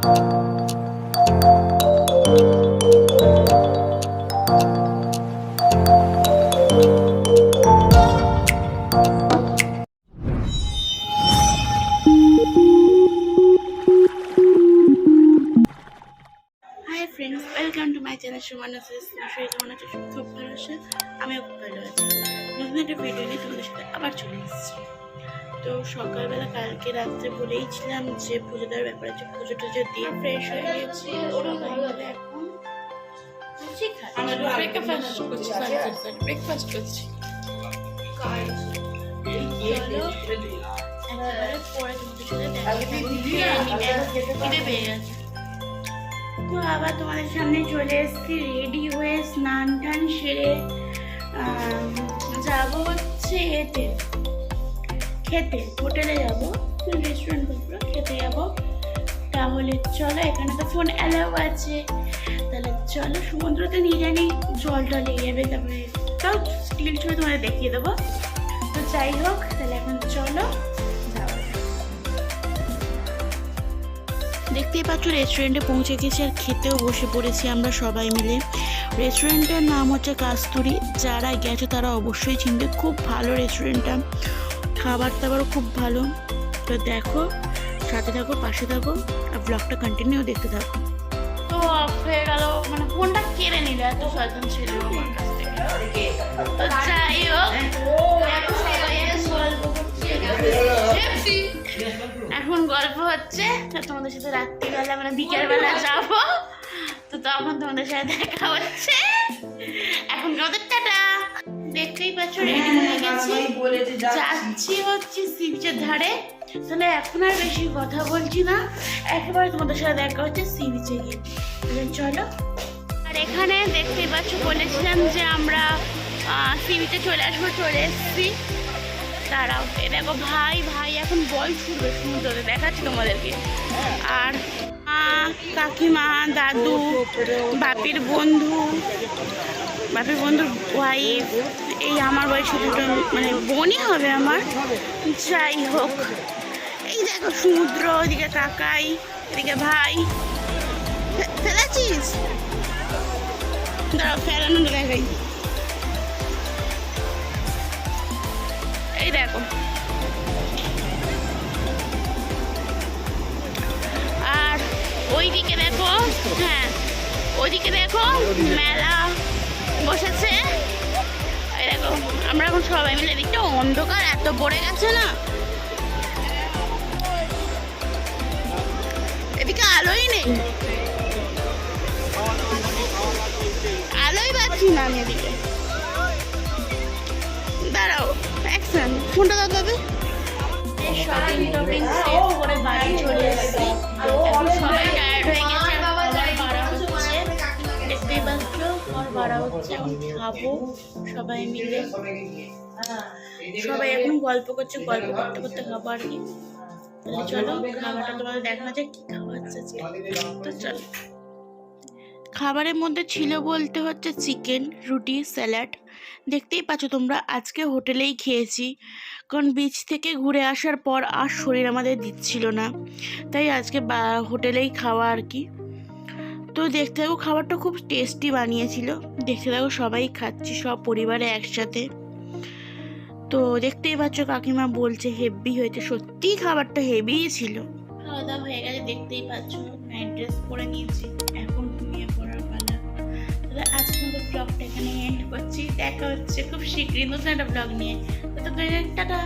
Friends, welcome to my channel Sumana sis. শরীর কেমন আছে? খুব ভালো আছে, আমিও খুব ভালো আছি। নতুন একটা ভিডিও নিয়ে তোমাদের সাথে আবার চলে এসেছি। তো সকালবেলা কালকে রাত্রে বলেইছিলাম যে পুজো দেওয়ার ব্যাপারে, যে পুজো টুজো দিয়ে ফ্রেশ হয়ে গেছি। এখন ব্রেকফাস্ট করছি। পরে তোমাদের সাথে পেয়ে গেছে। তো আবার তোমাদের সামনে চলে এসেছি রেডি হয়ে, স্নান টান সেরে যাবো হচ্ছে খেতে, হোটেলে যাবো, রেস্টুরেন্ট খেতে যাবো। তাহলে চলো, এখানে তো ফোন অ্যালাউ আছে, তাহলে চলো সমুদ্রতে নিয়ে জানি জল টল লেগে যাবে, তারপরে তাও স্টিল ছবি তোমাদের দেখিয়ে দেবো। তো যাই হোক, তাহলে এখন চলো। দেখতেই পাচ্ছ রেস্টুরেন্টে পৌঁছে গেছি আর খেতেও বসে পড়েছি আমরা সবাই মিলে। রেস্টুরেন্টের নাম হচ্ছে কাস্তুরি। যারা গেছে তারা অবশ্যই চিনবে, খুব ভালো রেস্টুরেন্টটা, খাবার দাবারও খুব ভালো। তো দেখো, সাথে থাকো, পাশে থাকো, আর ব্লগটা কন্টিনিউ দেখতে থাকো। তো অফ হয়ে গেল, মানে ফোনটা কেড়ে নিল, এত সচেতন ছিল আমার কাছ থেকে। তো যাই হোক, এখন গল্প হচ্ছে। তোমাদের সাথে রাত্রিবেলা মানে বিকেলবেলা যাবো, তো তখন তোমাদের সাথে দেখা হচ্ছে। এখন আমাদের টাটা। দেখতেই পাচ্ছ রেডি হয়ে গেছি, যাচ্ছি হচ্ছে সি বিচের ধারে। তাহলে এখন আর বেশি কথা বলছি না, একেবারে তোমাদের সাথে দেখা হচ্ছে সি বিচে গিয়ে। চলো। আর এখানে দেখতেই পাচ্ছ বলেছিলাম যে আমরা সি বিচে চলে আসবো, চলে এসেছি। তারাও দেখো, ভাই এখন বল ছুটবে সমুদ্রে, দেখাচ্ছি তোমাদেরকে। আর কাকিমা, দাদু, বাপির বন্ধুর ওয়াইফ, এই আমার বয়সে দুটো মানে বোনই হবে আমার। যাই হোক, এই দেখো সমুদ্র, ওইদিকে কাকাই, এদিকে ভাই। ফেলেছিস? দাঁড়াও, ফেলানো দেখাই। এই দেখো, আর ওইদিকে দেখো, হ্যাঁ ওইদিকে দেখো মেলা বসেছে। এই দেখো, আমরা এখন সবাই মিলে, এদিকটা অন্ধকার এত পড়ে গেছে না, এদিকে আলোই নেই, আলোই পাচ্ছি না আমি এদিকে। দাঁড়াও, অ্যাকশন, ফোনটা দাও তবে। শপিং টপিং শেষ করে বাড়ি চলে এসেছি। এখন সবাই টায়ার্ড হয়ে গেছে, বাড়া হচ্ছে, দেখতেই পাচ্ছ বাড়া হচ্ছে। এখন খাবো সবাই মিলে, সবাই এখন গল্প করছে, গল্প করতে করতে খাবো আর কি। তাহলে চলো খাবারটা তোমাদের দেখানো যায় কি খাবার হচ্ছে। তো চলো, খাবারের মধ্যে ছিল বলতে হচ্ছে চিকেন, রুটি, স্যালাড। দেখতেই পাচ্ছ তোমরা, আজকে হোটেলেই খেয়েছি, কারণ বিচ থেকে ঘুরে আসার পর আর শরীর আমাদের দিচ্ছিল না, তাই আজকে হোটেলেই খাওয়া আর কি। তো দেখতে থাকো, খাবারটা খুব টেস্টি বানিয়েছিল। দেখতে থাকো, সবাই খাচ্ছি সব পরিবারে একসাথে। তো দেখতেই পাচ্ছ কাকিমা বলছে হেভি হয়েছে, সত্যিই খাবারটা হেভিই ছিল। খাওয়া দাওয়া হয়ে গেছে, দেখতেই পাচ্ছ নাইট ড্রেস পরে নিয়েছি, এখন ঘুমিয়ে পড়ার পালা। তাহলে আজকে মতো ব্লগটা এখানে এন্ড করছি। দেখা হচ্ছে খুব শীঘ্রই নতুন একটা ব্লগ নিয়ে। তো টাটা।